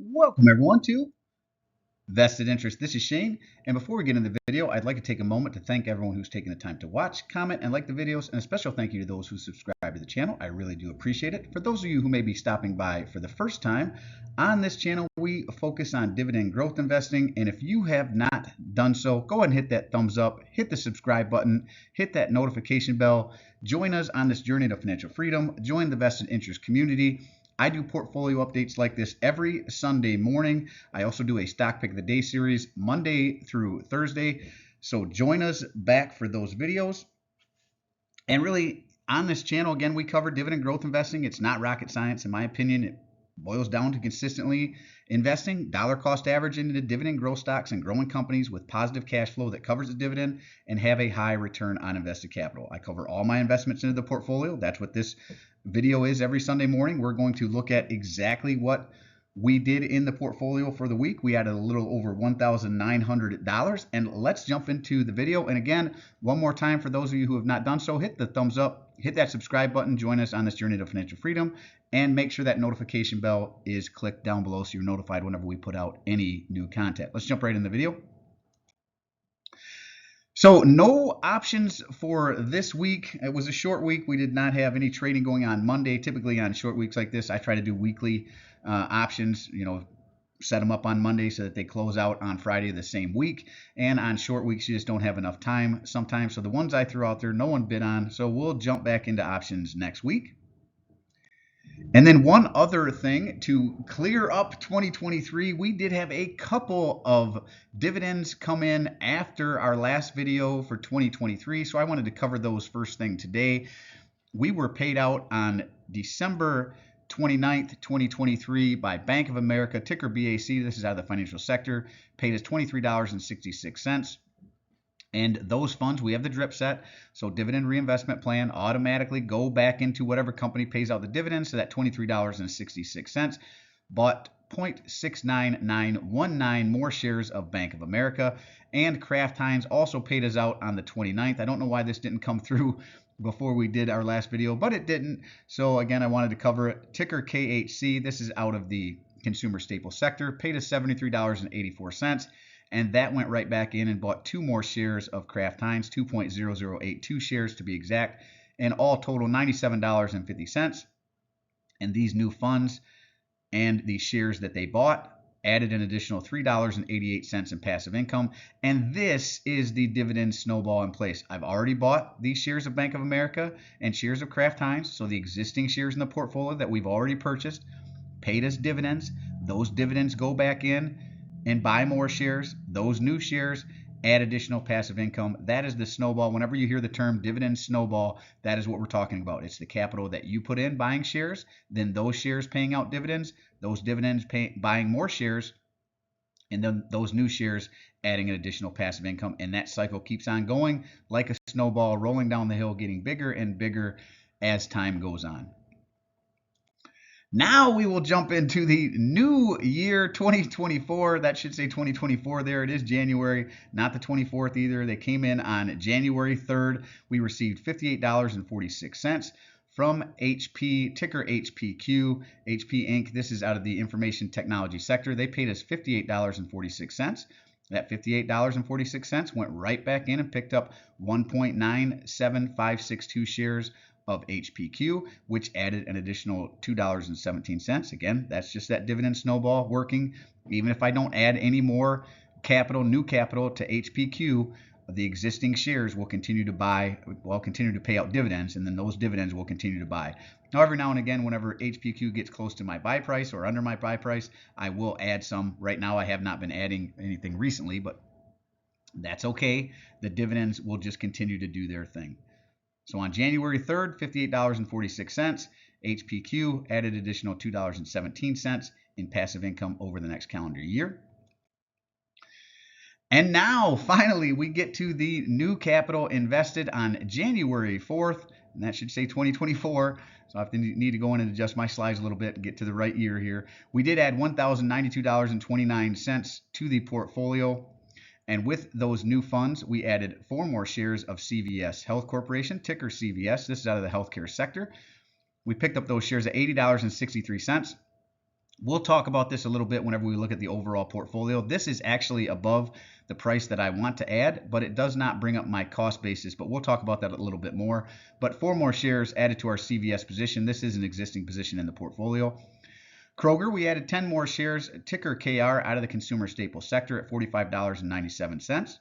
Welcome everyone to Vested Interest. This is Shane, and before we get into the video, I'd like to take a moment to thank everyone who's taken the time to watch, comment, and like the videos, and a special thank you to those who subscribe to the channel. I really do appreciate it. For those of you who may be stopping by for the first time, on this channel, we focus on dividend growth investing, and if you have not done so, go ahead and hit that thumbs up, hit the subscribe button, hit that notification bell, join us on this journey to financial freedom, join the Vested Interest community. I do portfolio updates like this every Sunday morning. I also do a stock pick of the day series Monday through Thursday. So join us back for those videos. And really, on this channel, again, we cover dividend growth investing. It's not rocket science. In my opinion, it boils down to consistently investing, dollar cost average into dividend growth stocks and growing companies with positive cash flow that covers the dividend and have a high return on invested capital. I cover all my investments into the portfolio. That's what this video is every Sunday morning. We're going to look at exactly what we did in the portfolio for the week. We added a little over $1,900. And let's jump into the video. And again, one more time for those of you who have not done so, hit the thumbs up, hit that subscribe button, join us on this journey to financial freedom, and make sure that notification bell is clicked down below so you're notified whenever we put out any new content. Let's jump right in the video. So no options for this week. It was a short week. We did not have any trading going on Monday. Typically on short weeks like this, I try to do weekly options, set them up on Monday so that they close out on Friday of the same week. And on short weeks, you just don't have enough time sometimes. So the ones I threw out there, no one bid on. So we'll jump back into options next week. And then one other thing to clear up 2023, we did have a couple of dividends come in after our last video for 2023. So I wanted to cover those first thing today. We were paid out on December 29th, 2023 by Bank of America, ticker BAC. This is out of the financial sector, paid us $23.66. And those funds, we have the drip set, so dividend reinvestment plan, automatically go back into whatever company pays out the dividends, so that $23.66. Bought 0.69919 more shares of Bank of America. And Kraft Heinz also paid us out on the 29th. I don't know why this didn't come through before we did our last video, but it didn't. So again, I wanted to cover it. Ticker KHC, this is out of the consumer staple sector, paid us $73.84. And that went right back in and bought two more shares of Kraft Heinz, 2.0082 shares to be exact, and all total $97.50. And these new funds and these shares that they bought added an additional $3.88 in passive income. And this is the dividend snowball in place. I've already bought these shares of Bank of America and shares of Kraft Heinz. So the existing shares in the portfolio that we've already purchased paid us dividends. Those dividends go back in and buy more shares. Those new shares add additional passive income. That is the snowball. Whenever you hear the term dividend snowball, that is what we're talking about. It's the capital that you put in buying shares, then those shares paying out dividends, those dividends buying more shares, and then those new shares adding an additional passive income. And that cycle keeps on going like a snowball rolling down the hill, getting bigger and bigger as time goes on. Now we will jump into the new year 2024. That should say 2024 there. It is January, not the 24th either. They came in on January 3rd. We received $58.46 from HP, ticker HPQ, HP Inc. This is out of the information technology sector. They paid us $58.46. That $58.46 went right back in and picked up 1.97562 shares of HPQ, which added an additional $2.17. Again, that's just that dividend snowball working. Even if I don't add any more capital, new capital to HPQ, the existing shares will continue to continue to pay out dividends, and then those dividends will continue to buy. Now, every now and again, whenever HPQ gets close to my buy price or under my buy price, I will add some. Right now, I have not been adding anything recently, but that's okay. The dividends will just continue to do their thing. So on January 3rd, $58.46, HPQ added additional $2.17 in passive income over the next calendar year. And now, finally, we get to the new capital invested on January 4th, and that should say 2024. So I have to need to go in and adjust my slides a little bit and get to the right year here. We did add $1,092.29 to the portfolio. And with those new funds, we added 4 more shares of CVS Health Corporation, ticker CVS. This is out of the healthcare sector. We picked up those shares at $80.63. We'll talk about this a little bit whenever we look at the overall portfolio. This is actually above the price that I want to add, but it does not bring up my cost basis, but we'll talk about that a little bit more. But 4 more shares added to our CVS position. This is an existing position in the portfolio. Kroger, we added 10 more shares, ticker KR, out of the consumer staple sector at $45.97.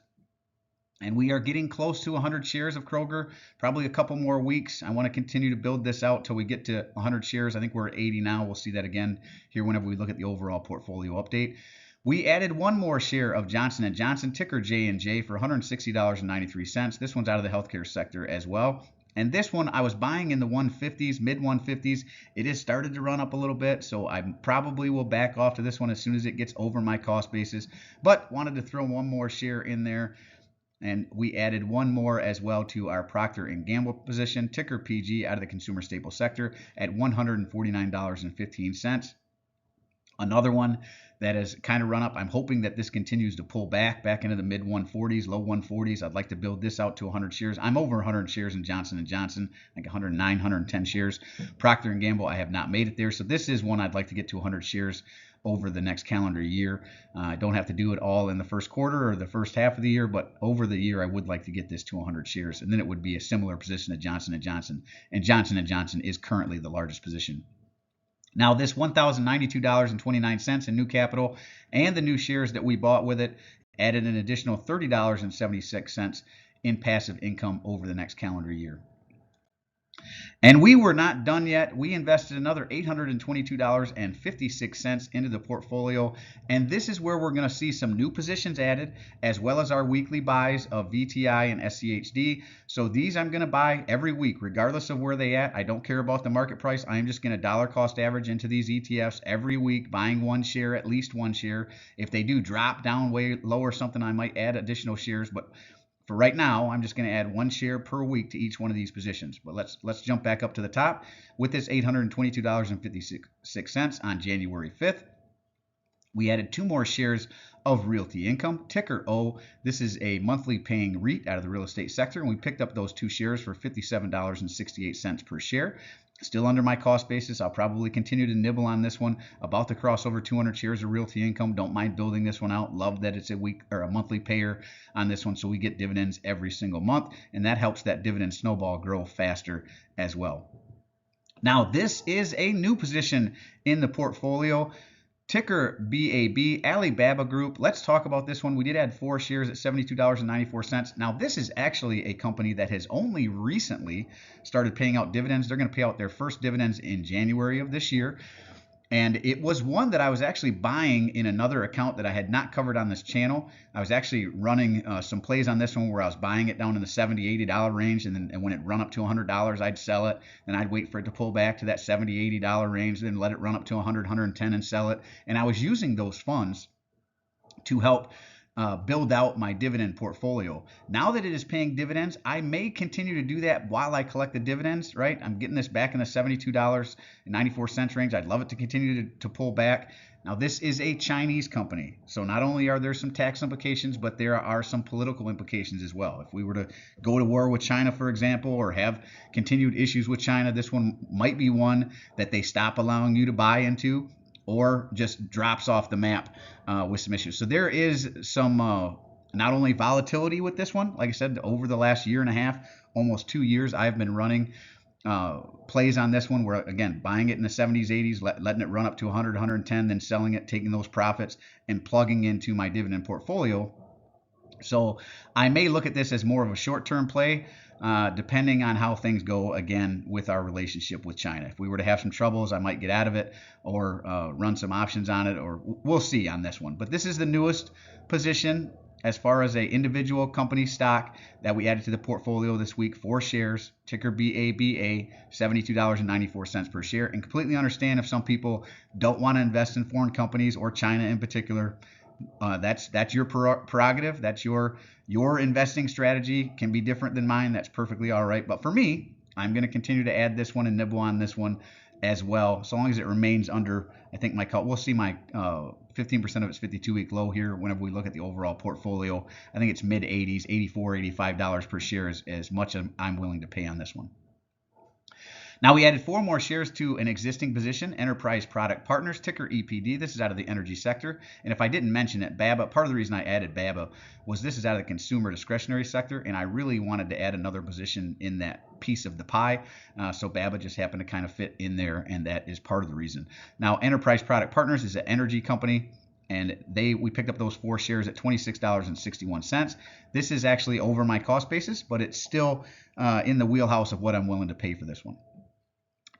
And we are getting close to 100 shares of Kroger, probably a couple more weeks. I want to continue to build this out till we get to 100 shares. I think we're at 80 now. We'll see that again here whenever we look at the overall portfolio update. We added 1 more share of Johnson & Johnson, ticker J&J, for $160.93. This one's out of the healthcare sector as well. And this one I was buying in the 150s, mid 150s. It has started to run up a little bit, so I probably will back off to this one as soon as it gets over my cost basis. But wanted to throw 1 more share in there. And we added 1 more as well to our Procter & Gamble position, ticker PG, out of the consumer staple sector at $149.15. Another one that has kind of run up. I'm hoping that this continues to pull back into the mid 140s, low 140s. I'd like to build this out to 100 shares. I'm over 100 shares in Johnson & Johnson, like 109, 110 shares. Procter & Gamble, I have not made it there. So this is one I'd like to get to 100 shares over the next calendar year. I don't have to do it all in the first quarter or the first half of the year, but over the year I would like to get this to 100 shares, and then it would be a similar position to Johnson & Johnson, and Johnson & Johnson is currently the largest position. Now this $1,092.29 in new capital and the new shares that we bought with it added an additional $30.76 in passive income over the next calendar year. And we were not done yet. We invested another $822.56 into the portfolio. And this is where we're going to see some new positions added, as well as our weekly buys of VTI and SCHD. So these I'm going to buy every week, regardless of where they at. I don't care about the market price. I am just going to dollar cost average into these ETFs every week, buying 1 share, at least 1 share. If they do drop down way low or something, I might add additional shares. But for right now, I'm just going to add 1 share per week to each one of these positions. But let's jump back up to the top with this $822.56 on January 5th. We added 2 more shares of Realty Income, ticker O. This is a monthly paying REIT out of the real estate sector, and we picked up those 2 shares for $57.68 per share. Still under my cost basis. I'll probably continue to nibble on this one. About to cross over 200 shares of Realty Income. Don't mind building this one out. Love that it's a week or a monthly payer on this one, so we get dividends every single month, and that helps that dividend snowball grow faster as well. Now, this is a new position in the portfolio. Ticker BAB, Alibaba Group. Let's talk about this one. We did add 4 shares at $72.94. Now, this is actually a company that has only recently started paying out dividends. They're going to pay out their first dividends in January of this year. And it was one that I was actually buying in another account that I had not covered on this channel. I was actually running some plays on this one where I was buying it down in the $70, $80 range, and then when it run up to $100, I'd sell it, and I'd wait for it to pull back to that $70, $80 range, then let it run up to 100, 110 and sell it. And I was using those funds to help build out my dividend portfolio. Now that it is paying dividends, I may continue to do that while I collect the dividends, right? I'm getting this back in the $72.94 range. I'd love it to continue to pull back. Now, this is a Chinese company, so not only are there some tax implications, but there are some political implications as well. If we were to go to war with China, for example, or have continued issues with China, this one might be one that they stop allowing you to buy into, or just drops off the map with some issues. So there is some not only volatility with this one, like I said, over the last year and a half, almost 2 years, I've been running plays on this one where, again, buying it in the 70s, 80s, letting it run up to 100, 110, then selling it, taking those profits, and plugging into my dividend portfolio. So I may look at this as more of a short-term play, depending on how things go, again, with our relationship with China. If we were to have some troubles, I might get out of it or run some options on it, or we'll see on this one. But this is the newest position as far as a individual company stock that we added to the portfolio this week. 4 shares, ticker BABA, $72.94 per share. And completely understand if some people don't want to invest in foreign companies or China in particular. That's your prerogative. That's your investing strategy. Can be different than mine. That's perfectly all right. But for me, I'm going to continue to add this one and nibble on this one as well, so long as it remains under, I think my we'll see my 15% of its 52-week low here whenever we look at the overall portfolio. I think it's mid 80s, $84, $85 per share is as much as I'm willing to pay on this one. Now we added 4 more shares to an existing position, Enterprise Product Partners, ticker EPD. This is out of the energy sector. And if I didn't mention it, BABA, part of the reason I added BABA was this is out of the consumer discretionary sector, and I really wanted to add another position in that piece of the pie. So BABA just happened to kind of fit in there, and that is part of the reason. Now, Enterprise Product Partners is an energy company, and we picked up those 4 shares at $26.61. This is actually over my cost basis, but it's still in the wheelhouse of what I'm willing to pay for this one.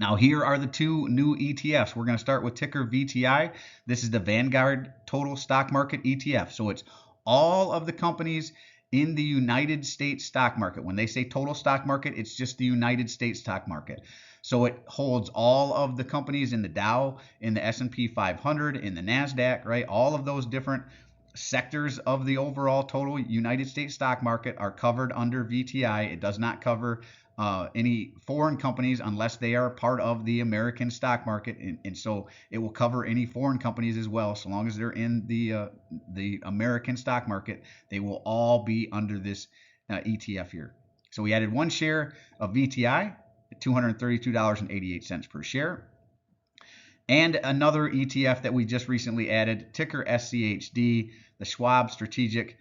Now, here are the 2 new ETFs. We're going to start with ticker VTI. This is the Vanguard Total Stock Market ETF. So it's all of the companies in the United States stock market. When they say total stock market, it's just the United States stock market. So it holds all of the companies in the Dow, in the S&P 500, in the NASDAQ, right? All of those different sectors of the overall total United States stock market are covered under VTI. It does not cover any foreign companies unless they are part of the American stock market, and so it will cover any foreign companies as well. So long as they're in the American stock market, they will all be under this ETF here. So we added 1 share of VTI at $232.88 per share. And another ETF that we just recently added, ticker SCHD, the Schwab Strategic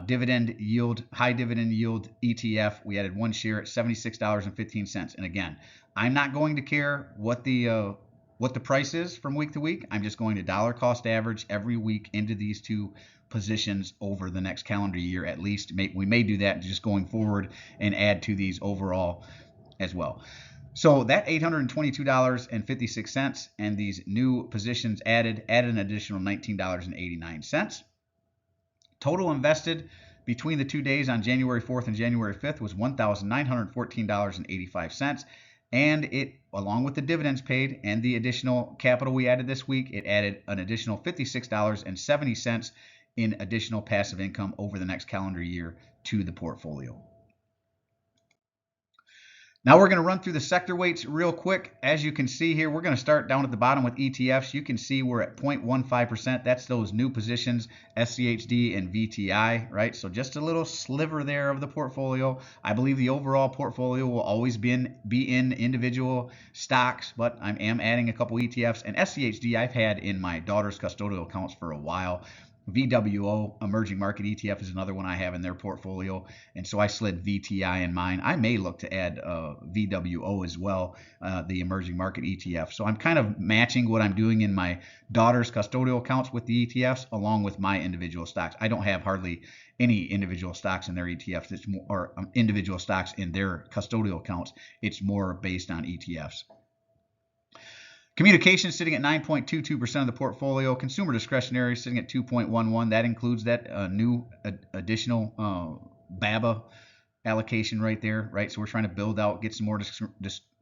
Dividend Yield, High Dividend Yield ETF. We added 1 share at $76.15. And again, I'm not going to care what the price is from week to week. I'm just going to dollar cost average every week into these 2 positions over the next calendar year at least. We may do that just going forward and add to these overall as well. So that $822.56 and these new positions added an additional $19.89. Total invested between the 2 days on January 4th and January 5th was $1,914.85. And it, along with the dividends paid and the additional capital we added this week, it added an additional $56.70 in additional passive income over the next calendar year to the portfolio. Now we're going to run through the sector weights real quick. As you can see here, we're going to start down at the bottom with ETFs. You can see we're at 0.15%. That's those new positions, SCHD and VTI, right? So just a little sliver there of the portfolio. I believe the overall portfolio will always be in individual stocks, but I am adding a couple ETFs. And SCHD I've had in my daughter's custodial accounts for a while. VWO, Emerging Market ETF, is another one I have in their portfolio, and so I slid VTI in mine. I may look to add VWO as well, the Emerging Market ETF. So I'm kind of matching what I'm doing in my daughter's custodial accounts with the ETFs along with my individual stocks. I don't have hardly any individual stocks in their ETFs. It's more, or individual stocks in their custodial accounts. It's more based on ETFs. Communications sitting at 9.22% of the portfolio. Consumer discretionary sitting at 2.11. That includes that new additional BABA allocation right there, right? So we're trying to build out, get some more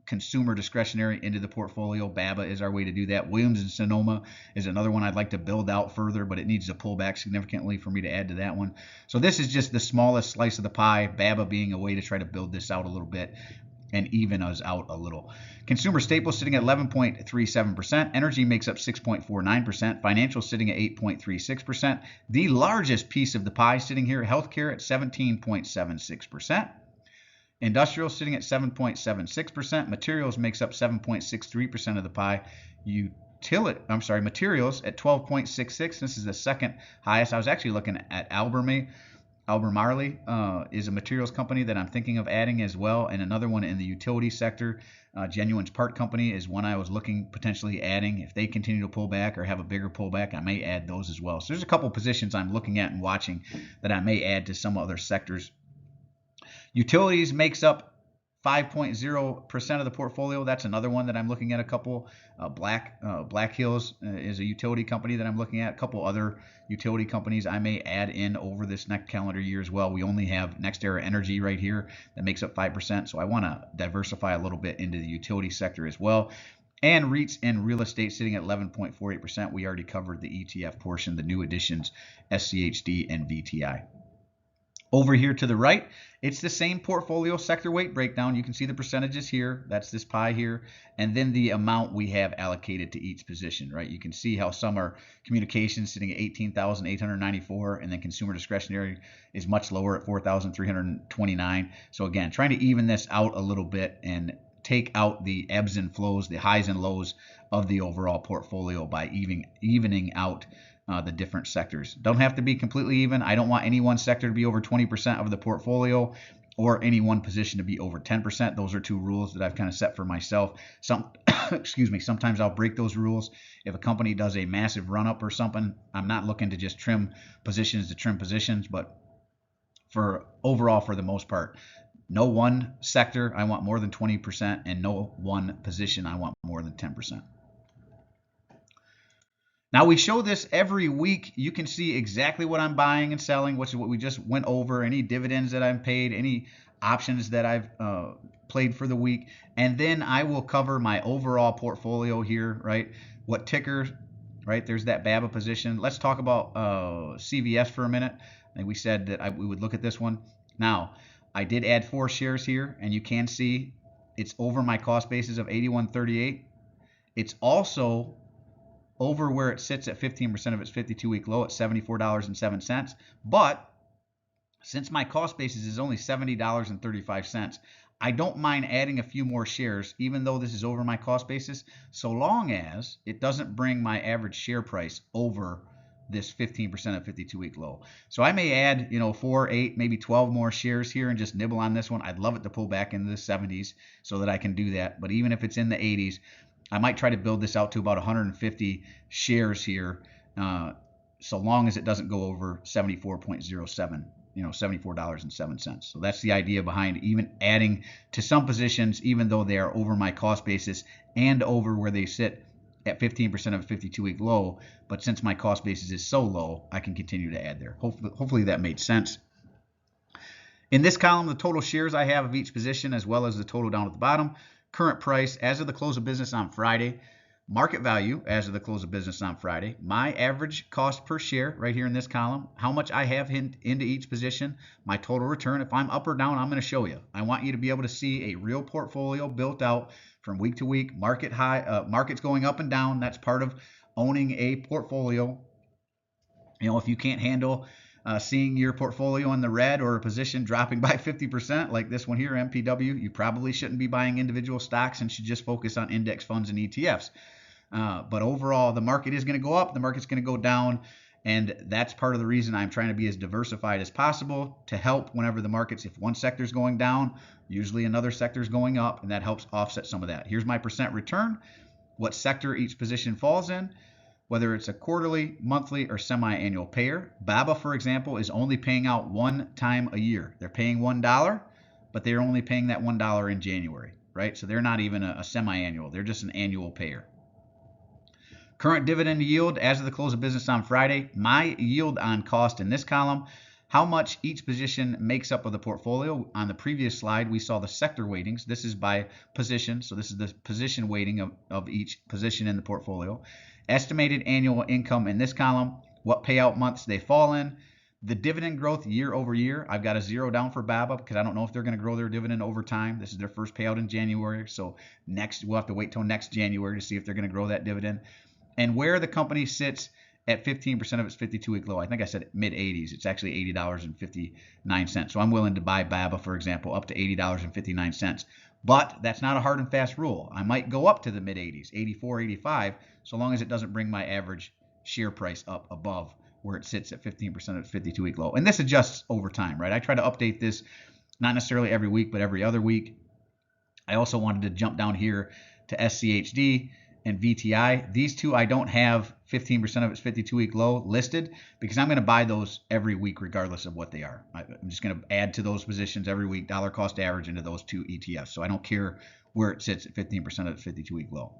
consumer discretionary into the portfolio. BABA is our way to do that. Williams and Sonoma is another one I'd like to build out further, but it needs to pull back significantly for me to add to that one. So this is just the smallest slice of the pie, BABA being a way to try to build this out a little bit and even us out a little. Consumer staples sitting at 11.37%. Energy makes up 6.49%. Financial sitting at 8.36%. The largest piece of the pie sitting here, healthcare at 17.76%. Industrial sitting at 7.76%. Materials makes up 7.63% of the pie. Materials at 12.66. This is the second highest. I was actually looking at Albemarle is a materials company that I'm thinking of adding as well, and another one in the utility sector. Genuine's Part Company is one I was looking potentially adding. If they continue to pull back or have a bigger pullback, I may add those as well. So there's a couple positions I'm looking at and watching that I may add to some other sectors. Utilities makes up 5.0% of the portfolio. That's another one that I'm looking at a couple. Black Hills is a utility company that I'm looking at. A couple other utility companies I may add in over this next calendar year as well. We only have NextEra Energy right here that makes up 5%. So I want to diversify a little bit into the utility sector as well. And REITs and real estate sitting at 11.48%. We already covered the ETF portion, the new additions, SCHD and VTI. Over here to the right, it's the same portfolio sector weight breakdown. You can see the percentages here. That's this pie here. And then the amount we have allocated to each position, right? You can see how some are communications sitting at 18,894, and then consumer discretionary is much lower at 4,329. So again, trying to even this out a little bit and take out the ebbs and flows, the highs and lows of the overall portfolio by evening out the different sectors. Don't have to be completely even. I don't want any one sector to be over 20% of the portfolio or any one position to be over 10%. Those are two rules that I've kind of set for myself. Excuse me, sometimes I'll break those rules. If a company does a massive run up or something, I'm not looking to just trim positions to trim positions, but for overall, for the most part, no one sector I want more than 20%, and no one position I want more than 10%. Now we show this every week. You can see exactly what I'm buying and selling, which is what we just went over, any dividends that I've paid, any options that I've played for the week. And then I will cover my overall portfolio here, right? What ticker, right? There's that BABA position. Let's talk about CVS for a minute. And we said that we would look at this one. Now, I did add 4 shares here, and you can see it's over my cost basis of 81.38. It's also over where it sits at 15% of its 52-week low at $74.07. But since my cost basis is only $70.35, I don't mind adding a few more shares, even though this is over my cost basis, so long as it doesn't bring my average share price over this 15% of 52-week low. So I may add, 4, 8, maybe 12 more shares here and just nibble on this one. I'd love it to pull back into the 70s so that I can do that. But even if it's in the 80s, I might try to build this out to about 150 shares here, so long as it doesn't go over 74.07, $74.07. So that's the idea behind even adding to some positions, even though they are over my cost basis and over where they sit at 15% of a 52-week low. But since my cost basis is so low, I can continue to add there. Hopefully that made sense. In this column, the total shares I have of each position, as well as the total down at the bottom. Current price as of the close of business on Friday, market value as of the close of business on Friday, my average cost per share right here in this column, how much I have into each position, my total return. If I'm up or down, I'm going to show you. I want you to be able to see a real portfolio built out from week to week, markets going up and down. That's part of owning a portfolio. If you can't handle seeing your portfolio in the red or a position dropping by 50% like this one here, MPW, you probably shouldn't be buying individual stocks and should just focus on index funds and ETFs. But overall, the market is going to go up, the market's going to go down, and that's part of the reason I'm trying to be as diversified as possible to help whenever the markets, if one sector is going down, usually another sector is going up, and that helps offset some of that. Here's my percent return, what sector each position falls in, whether it's a quarterly, monthly, or semi-annual payer. BABA, for example, is only paying out one time a year. They're paying $1, but they're only paying that $1 in January, right? So they're not even a semi-annual. They're just an annual payer. Current dividend yield as of the close of business on Friday. My yield on cost in this column, how much each position makes up of the portfolio. On the previous slide, we saw the sector weightings. This is by position, so this is the position weighting of each position in the portfolio. Estimated annual income in this column, what payout months they fall in. The dividend growth year over year, I've got a 0 down for BABA because I don't know if they're going to grow their dividend over time. This is their first payout in January, so we'll have to wait till next January to see if they're going to grow that dividend. And where the company sits at 15% of its 52-week low. I think I said mid-80s. It's actually $80.59. So I'm willing to buy BABA, for example, up to $80.59. But that's not a hard and fast rule. I might go up to the mid-80s, 84, 85, so long as it doesn't bring my average share price up above where it sits at 15% of its 52-week low. And this adjusts over time, right? I try to update this not necessarily every week, but every other week. I also wanted to jump down here to SCHD and VTI. These two I don't have 15% of its 52-week low listed because I'm going to buy those every week regardless of what they are. I'm just going to add to those positions every week, dollar cost average into those two ETFs. So I don't care where it sits at 15% of its 52-week low.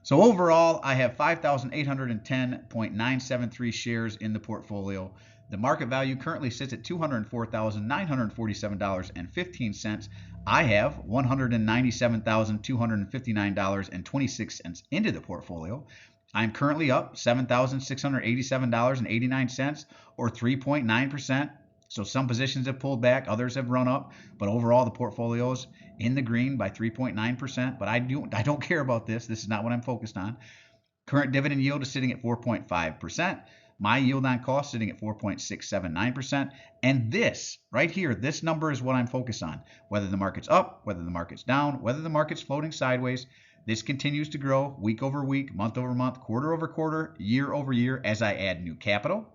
So overall, I have 5,810.973 shares in the portfolio. The market value currently sits at $204,947.15. I have $197,259.26 into the portfolio. I'm currently up $7,687.89 or 3.9%. So some positions have pulled back, others have run up, but overall the portfolio's in the green by 3.9%. But I don't care about this. This is not what I'm focused on. Current dividend yield is sitting at 4.5%. My yield on cost sitting at 4.679%. And this right here, this number is what I'm focused on. Whether the market's up, whether the market's down, whether the market's floating sideways, this continues to grow week over week, month over month, quarter over quarter, year over year as I add new capital,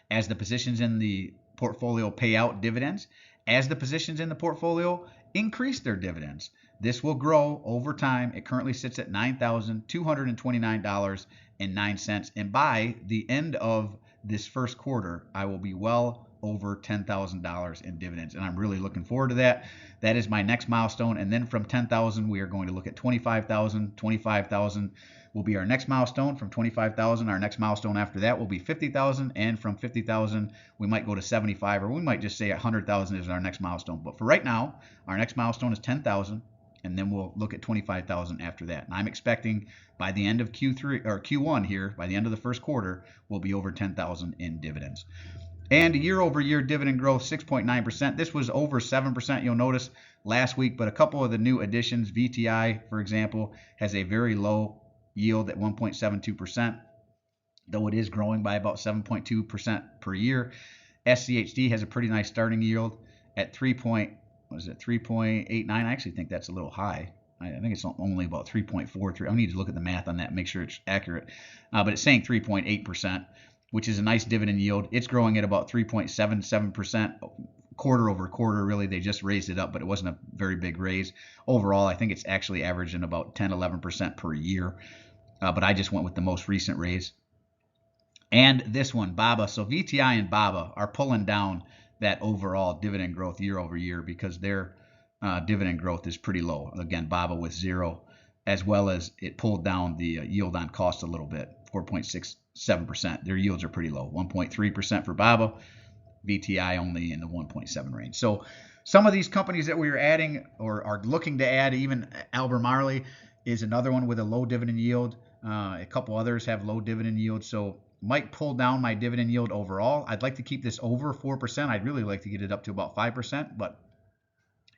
as the positions in the portfolio pay out dividends, as the positions in the portfolio increase their dividends. This will grow over time. It currently sits at $9,229.09. And by the end of this first quarter, I will be well over $10,000 in dividends. And I'm really looking forward to that. That is my next milestone. And then from 10,000, we are going to look at 25,000. 25,000 will be our next milestone. From 25,000, our next milestone after that will be 50,000. And from 50,000, we might go to 75, or we might just say 100,000 is our next milestone. But for right now, our next milestone is 10,000. And then we'll look at 25,000 after that. And I'm expecting by the end of Q3 or Q1 here, by the end of the first quarter, we'll be over 10,000 in dividends. And year over year dividend growth, 6.9%. This was over 7%, you'll notice last week, but a couple of the new additions, VTI, for example, has a very low yield at 1.72%, though it is growing by about 7.2% per year. SCHD has a pretty nice starting yield at 3.89. I actually think that's a little high. I think it's only about 3.43. I need to look at the math on that and make sure it's accurate. But it's saying 3.8%, which is a nice dividend yield. It's growing at about 3.77% quarter over quarter. Really, they just raised it up, but it wasn't a very big raise. Overall, I think it's actually averaging about 10, 11% per year. But I just went with the most recent raise. And this one, BABA. So VTI and BABA are pulling down that overall dividend growth year over year because their dividend growth is pretty low. Again, BABA with 0, as well as it pulled down the yield on cost a little bit, 4.67%. Their yields are pretty low, 1.3% for BABA, VTI only in the 1.7 range. So some of these companies that we are adding or are looking to add, even Albemarle is another one with a low dividend yield. A couple others have low dividend yields. So might pull down my dividend yield overall. I'd like to keep this over 4%. I'd really like to get it up to about 5%, but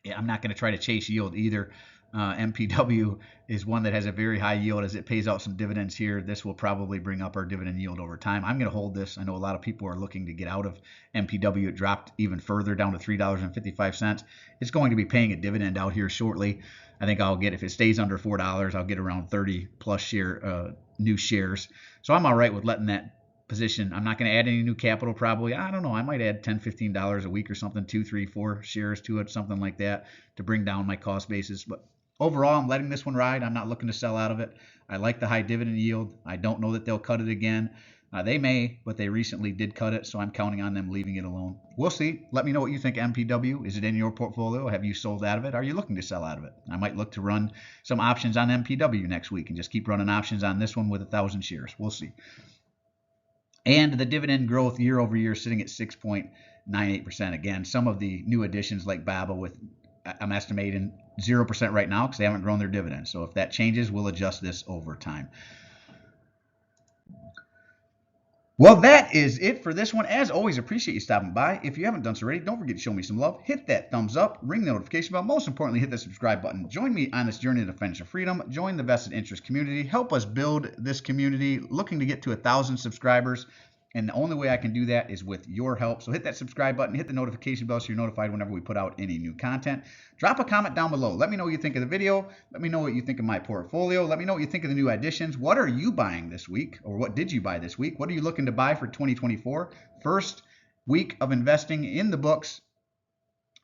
yeah, I'm not going to try to chase yield either. MPW is one that has a very high yield as it pays out some dividends here. This will probably bring up our dividend yield over time. I'm going to hold this. I know a lot of people are looking to get out of MPW. It dropped even further down to $3.55. It's going to be paying a dividend out here shortly. I think I'll get, if it stays under $4, I'll get around 30 plus new shares. So I'm all right with letting that position. I'm not going to add any new capital probably. I don't know. I might add $10, $15 a week or something, 2, 3, 4 shares to it, something like that to bring down my cost basis. But overall, I'm letting this one ride. I'm not looking to sell out of it. I like the high dividend yield. I don't know that they'll cut it again. They may, but they recently did cut it, so I'm counting on them leaving it alone. We'll see. Let me know what you think of MPW. Is it in your portfolio? Have you sold out of it? Are you looking to sell out of it? I might look to run some options on MPW next week and just keep running options on this one with 1,000 shares. We'll see. And the dividend growth year over year sitting at 6.98%. Again, some of the new additions like BABA with, I'm estimating 0% right now because they haven't grown their dividends. So if that changes, we'll adjust this over time. Well, that is it for this one. As always, appreciate you stopping by. If you haven't done so already, don't forget to show me some love. Hit that thumbs up, ring the notification bell. Most importantly, hit the subscribe button. Join me on this journey to financial freedom. Join the vested interest community. Help us build this community, looking to get to 1,000 subscribers. And the only way I can do that is with your help. So hit that subscribe button, hit the notification bell so you're notified whenever we put out any new content. Drop a comment down below. Let me know what you think of the video. Let me know what you think of my portfolio. Let me know what you think of the new additions. What are you buying this week? Or what did you buy this week? What are you looking to buy for 2024? First week of investing in the books.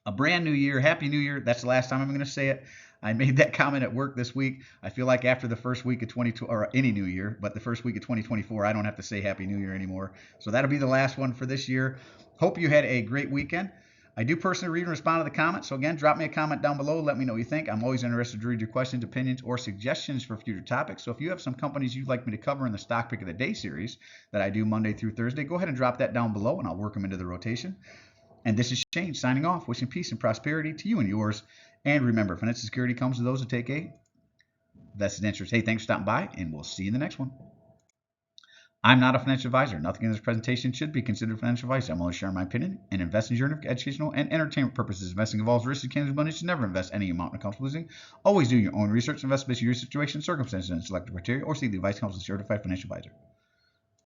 A brand new year. Happy New Year. That's the last time I'm going to say it. I made that comment at work this week. I feel like after the first week of 2020, or any new year, but the first week of 2024, I don't have to say Happy New Year anymore. So that'll be the last one for this year. Hope you had a great weekend. I do personally read and respond to the comments. So again, drop me a comment down below. Let me know what you think. I'm always interested to read your questions, opinions, or suggestions for future topics. So if you have some companies you'd like me to cover in the Stock Pick of the Day series that I do Monday through Thursday, go ahead and drop that down below and I'll work them into the rotation. And this is Shane signing off, wishing peace and prosperity to you and yours. And remember, financial security comes to those who take a vested interest. Hey, thanks for stopping by, and we'll see you in the next one. I'm not a financial advisor. Nothing in this presentation should be considered financial advice. I'm only sharing my opinion and investing journey for educational and entertainment purposes. Investing involves risk and cancerous money. You should never invest any amount in comfortable losing. Always do your own research. Invest based on your situation, circumstances, and selected criteria, or seek the advice comes from a certified financial advisor.